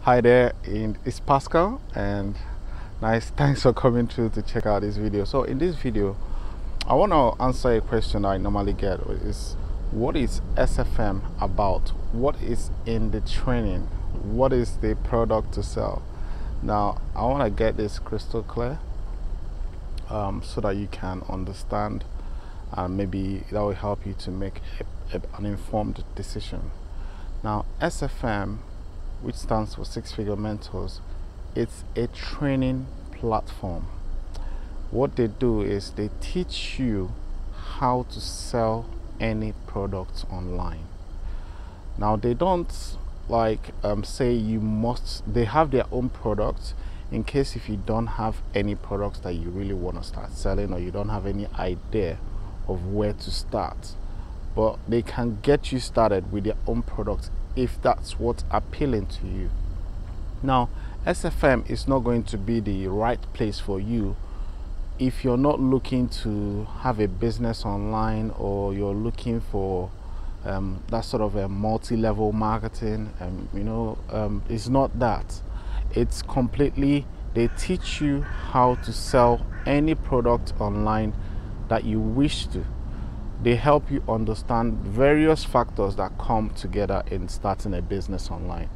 Hi there, it's Paschal, and thanks for coming through to check out this video. So in this video I want to answer a question I normally get, is what is SFM about? What is in the training? What is the product to sell? Now I want to get this crystal clear so that you can understand, and maybe that will help you to make an informed decision. Now SFM, which stands for Six Figure Mentors, it's a training platform. What they do is they teach you how to sell any product online. Now they don't say you must. They have their own products in case if you don't have any products that you really want to start selling, or you don't have any idea of where to start, but they can get you started with their own products if that's what's appealing to you. Now SFM is not going to be the right place for you if you're not looking to have a business online, or you're looking for that sort of a multi-level marketing. It's not that. It's completely, they teach you how to sell any product online that you wish to. They help you understand various factors that come together in starting a business online.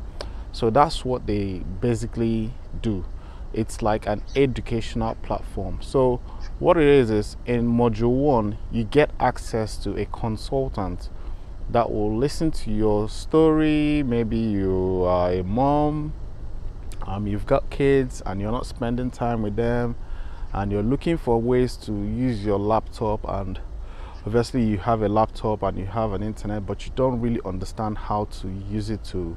So that's what they basically do. It's like an educational platform. So what it is in module 1, you get access to a consultant that will listen to your story. Maybe you are a mom, you've got kids and you're not spending time with them, and you're looking for ways to use your laptop, and obviously you have a laptop and you have an internet, but you don't really understand how to use it to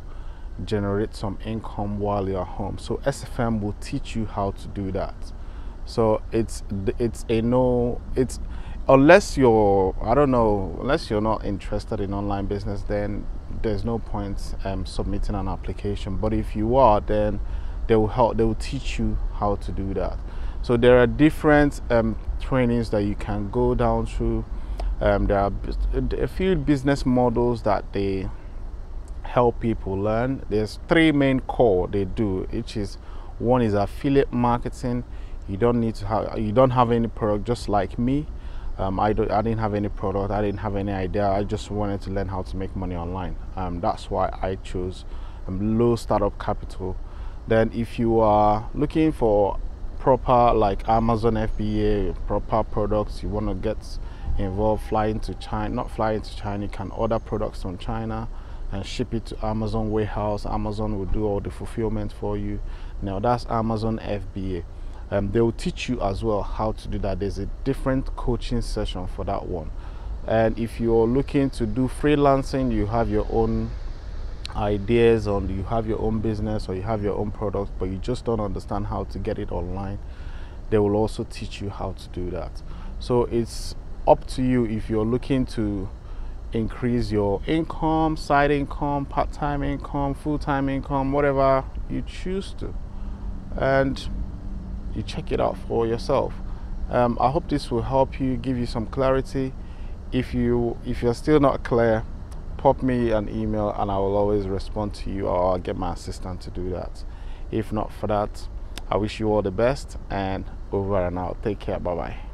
generate some income while you're home. So SFM will teach you how to do that. So unless you're, unless you're not interested in online business, then there's no point submitting an application. But if you are, then they will teach you how to do that. So there are different trainings that you can go down through. There are a few business models that they help people learn. There's 3 main core they do, which is, one is affiliate marketing. You don't have any product, just like me. I didn't have any product, I didn't have any idea, I just wanted to learn how to make money online. That's why I chose low startup capital. Then if you are looking for proper, like Amazon FBA, proper products, you want to get involved, flying to China, not flying to China, you can order products from China and ship it to Amazon warehouse. Amazon will do all the fulfillment for you. Now that's Amazon FBA. They will teach you as well how to do that. There's a different coaching session for that one. And if you're looking to do freelancing, you have your own ideas, on you have your own business, or you have your own product, but you just don't understand how to get it online, they will also teach you how to do that. So it's up to you if you're looking to increase your income, side income, part-time income, full-time income, whatever you choose to, and you check it out for yourself. I hope this will help you, give you some clarity. If you're still not clear, pop me an email and I will always respond to you, or I'll get my assistant to do that. If not for that, I wish you all the best, and over and out. Take care. Bye bye.